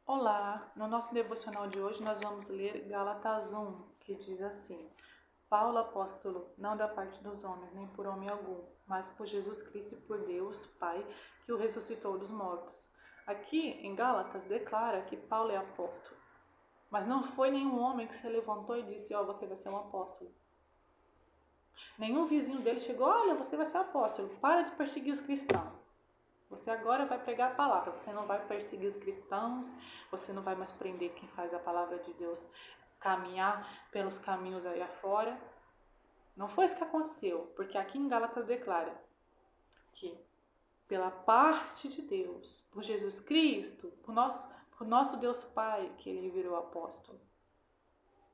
Olá, no nosso devocional de hoje nós vamos ler Gálatas 1, que diz assim: Paulo, apóstolo, não da parte dos homens, nem por homem algum, mas por Jesus Cristo e por Deus, Pai, que o ressuscitou dos mortos. Aqui em Gálatas declara que Paulo é apóstolo, mas não foi nenhum homem que se levantou e disse: você vai ser um apóstolo. Nenhum vizinho dele chegou: olha, você vai ser apóstolo, para de perseguir os cristãos. Você agora vai pregar a palavra, você não vai perseguir os cristãos, você não vai mais prender quem faz a palavra de Deus caminhar pelos caminhos aí afora. Não foi isso que aconteceu, porque aqui em Gálatas declara que pela parte de Deus, por Jesus Cristo, por nosso Deus Pai, que ele virou apóstolo.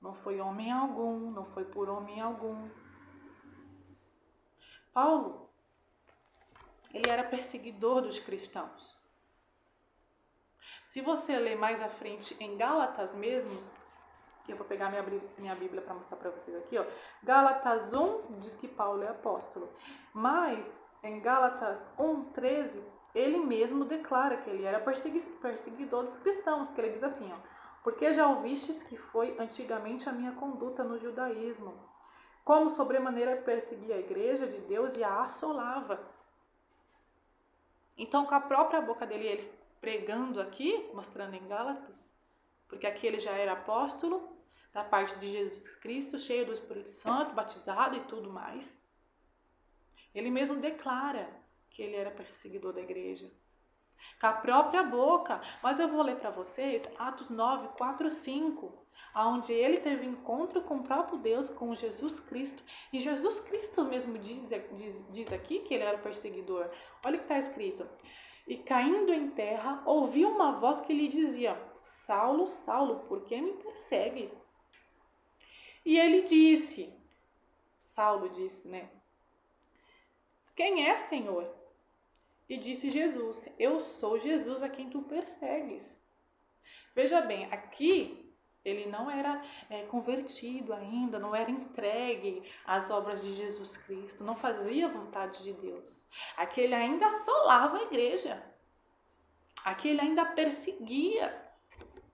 Não foi homem algum, não foi por homem algum. Paulo, ele era perseguidor dos cristãos. Se você ler mais à frente em Gálatas mesmo, que eu vou pegar minha Bíblia para mostrar para vocês aqui, ó. Gálatas 1 diz que Paulo é apóstolo, mas em Gálatas 1:13 ele mesmo declara que ele era perseguidor dos cristãos, porque ele diz assim, ó: porque já ouvistes que foi antigamente a minha conduta no judaísmo, como sobremaneira perseguia a igreja de Deus e a assolava. Então, com a própria boca dele, ele pregando aqui, mostrando em Gálatas, porque aqui ele já era apóstolo, da parte de Jesus Cristo, cheio do Espírito Santo, batizado e tudo mais. Ele mesmo declara que ele era perseguidor da igreja. Com a própria boca. Mas eu vou ler para vocês Atos 9, 4, 5, onde ele teve encontro com o próprio Deus, com Jesus Cristo. E Jesus Cristo mesmo diz aqui que ele era o perseguidor. Olha o que está escrito. E caindo em terra, ouviu uma voz que lhe dizia: Saulo, Saulo, por que me persegue? E ele disse, Saulo disse, né? Quem é, Senhor? E disse Jesus: eu sou Jesus a quem tu persegues. Veja bem, aqui ele não era convertido ainda, não era entregue às obras de Jesus Cristo, não fazia a vontade de Deus. Aqui ele ainda assolava a igreja. Aqui ele ainda perseguia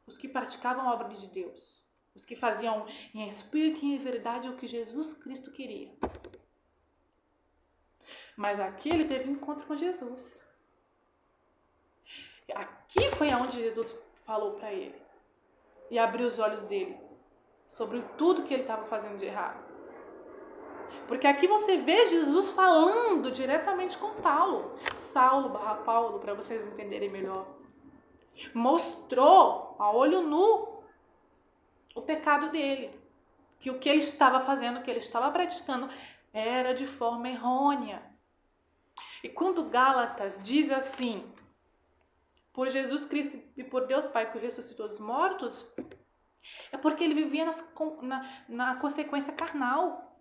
os que praticavam a obra de Deus, os que faziam em espírito e em verdade o que Jesus Cristo queria. Mas aqui ele teve um encontro com Jesus. Aqui foi aonde Jesus falou para ele e abriu os olhos dele sobre tudo que ele estava fazendo de errado. Porque aqui você vê Jesus falando diretamente com Paulo, Saulo/Paulo, para vocês entenderem melhor. Mostrou a olho nu o pecado dele, que o que ele estava fazendo, o que ele estava praticando era de forma errônea. E quando Gálatas diz assim: por Jesus Cristo e por Deus Pai que o ressuscitou dos mortos, é porque ele vivia na consequência carnal.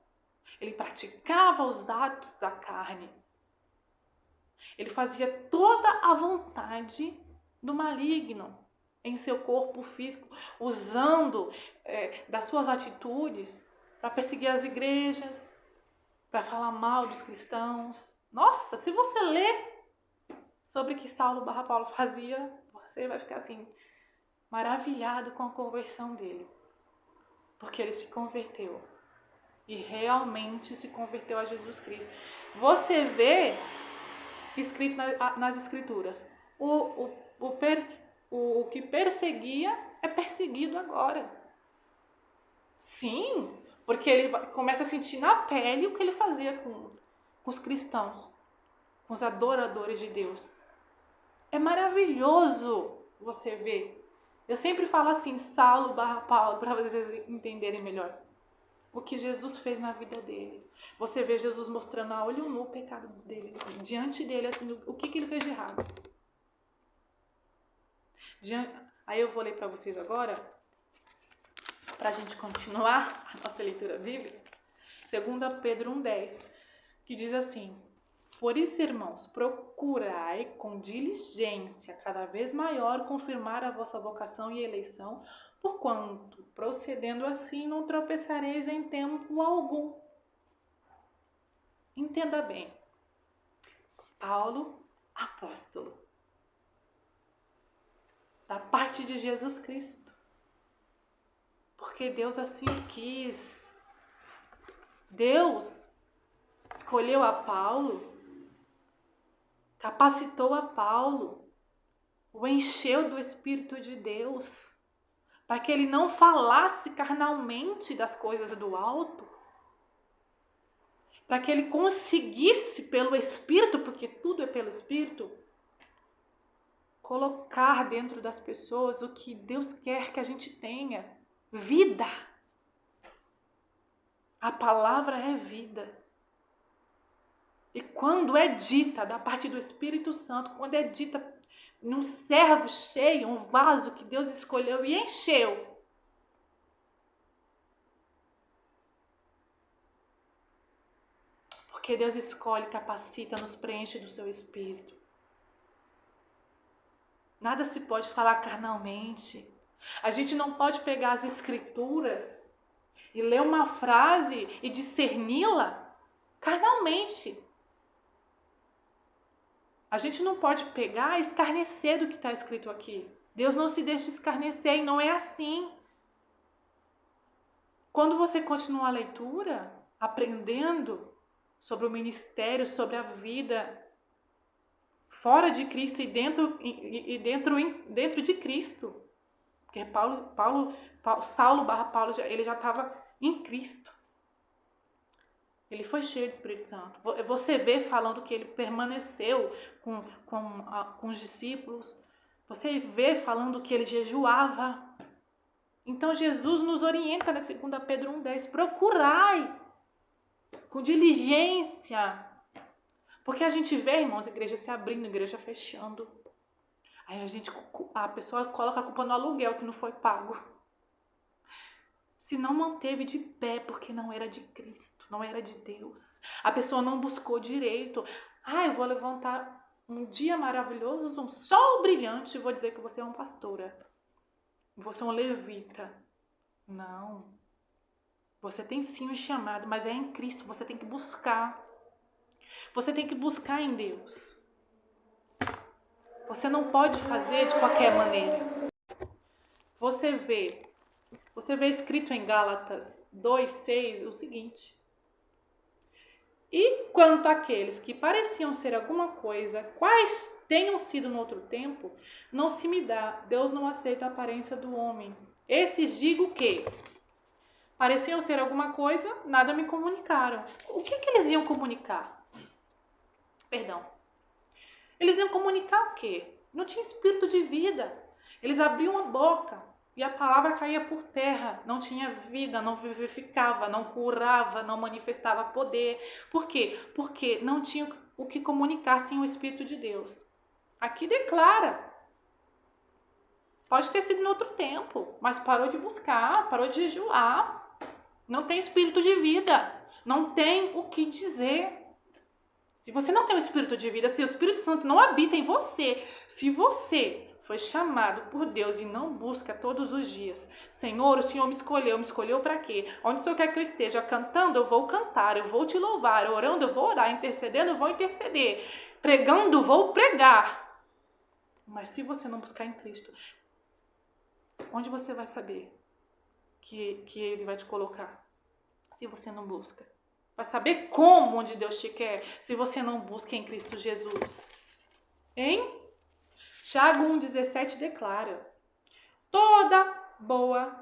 Ele praticava os atos da carne. Ele fazia toda a vontade do maligno em seu corpo físico, usando das suas atitudes para perseguir as igrejas, para falar mal dos cristãos. Nossa, se você ler sobre o que Saulo/Paulo fazia, você vai ficar assim, maravilhado com a conversão dele. Porque ele se converteu. E realmente se converteu a Jesus Cristo. Você vê escrito nas escrituras, o que perseguia é perseguido agora. Sim, porque ele começa a sentir na pele o que ele fazia com os cristãos, com os adoradores de Deus. É maravilhoso você ver. Eu sempre falo assim, Saulo/Paulo, para vocês entenderem melhor o que Jesus fez na vida dele. Você vê Jesus mostrando a olho nu o pecado dele, diante dele, assim, o que ele fez de errado. Aí eu vou ler para vocês agora, para a gente continuar a nossa leitura bíblica, 2 Pedro 1,10, que diz assim: por isso, irmãos, procurai com diligência cada vez maior confirmar a vossa vocação e eleição, porquanto, procedendo assim, não tropeçareis em tempo algum. Entenda bem. Paulo, apóstolo, da parte partir de Jesus Cristo. Porque Deus assim quis. Deus escolheu a Paulo, capacitou a Paulo, o encheu do Espírito de Deus, para que ele não falasse carnalmente das coisas do alto, para que ele conseguisse pelo Espírito, porque tudo é pelo Espírito, colocar dentro das pessoas o que Deus quer que a gente tenha, vida. A palavra é vida. E quando é dita da parte do Espírito Santo, quando é dita num servo cheio, um vaso que Deus escolheu e encheu, porque Deus escolhe, capacita, nos preenche do seu Espírito. Nada se pode falar carnalmente. A gente não pode pegar as Escrituras e ler uma frase e discerni-la carnalmente. A gente não pode pegar e escarnecer do que está escrito aqui. Deus não se deixa escarnecer e não é assim. Quando você continua a leitura, aprendendo sobre o ministério, sobre a vida fora de Cristo e dentro de Cristo. Porque Saulo/Paulo, ele já estava em Cristo. Ele foi cheio do Espírito Santo. Você vê falando que ele permaneceu com os discípulos. Você vê falando que ele jejuava. Então Jesus nos orienta na 2 Pedro 1,10. Procurai com diligência. Porque a gente vê, irmãos, a igreja se abrindo, a igreja fechando. Aí a pessoa coloca a culpa no aluguel que não foi pago. Se não manteve de pé porque não era de Cristo, não era de Deus. A pessoa não buscou direito. Eu vou levantar um dia maravilhoso, um sol brilhante e vou dizer que você é uma pastora. Você é um levita. Não. Você tem sim um chamado, mas é em Cristo. Você tem que buscar. Você tem que buscar em Deus. Você não pode fazer de qualquer maneira. Você vê escrito em Gálatas 2,6 o seguinte: e quanto àqueles que pareciam ser alguma coisa, quais tenham sido no outro tempo, não se me dá, Deus não aceita a aparência do homem. Esses digo que pareciam ser alguma coisa, nada me comunicaram. O que eles iam comunicar? Perdão. Eles iam comunicar o quê? Não tinha espírito de vida. Eles abriam a boca e a palavra caía por terra. Não tinha vida, não vivificava, não curava, não manifestava poder. Por quê? Porque não tinha o que comunicar sem o Espírito de Deus. Aqui declara. Pode ter sido em outro tempo, mas parou de buscar, parou de jejuar. Não tem espírito de vida. Não tem o que dizer. Se você não tem o Espírito de vida, se o Espírito Santo não habita em você, se você foi chamado por Deus e não busca todos os dias, Senhor, o Senhor me escolheu para quê? Onde o Senhor quer que eu esteja? Cantando, eu vou cantar, eu vou te louvar, orando, eu vou orar, intercedendo, eu vou interceder, pregando, vou pregar. Mas se você não buscar em Cristo, onde você vai saber que Ele vai te colocar? Se você não busca. Vai saber como onde Deus te quer se você não busca em Cristo Jesus. Hein? Tiago 1,17 declara: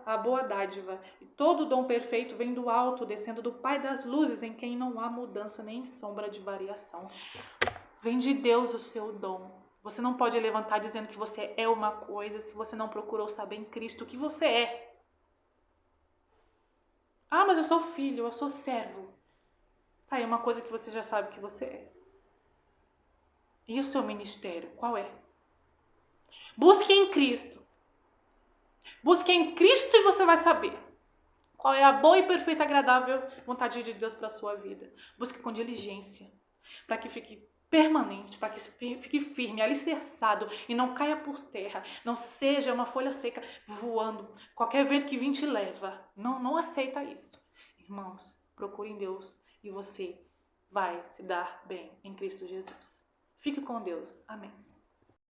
a boa dádiva e todo dom perfeito vem do alto, descendo do Pai das luzes, em quem não há mudança nem sombra de variação. Vem de Deus o seu dom. Você não pode levantar dizendo que você é uma coisa se você não procurou saber em Cristo o que você é. Mas eu sou filho, eu sou servo. Tá aí uma coisa que você já sabe que você é. E o seu ministério, qual é? Busque em Cristo. Busque em Cristo e você vai saber qual é a boa e perfeita, agradável vontade de Deus para a sua vida. Busque com diligência, para que fique permanente, para que fique firme, alicerçado e não caia por terra. Não seja uma folha seca voando. Qualquer vento que vir te leva. Não aceita isso. Irmãos, procure em Deus e você vai se dar bem em Cristo Jesus. Fique com Deus. Amém.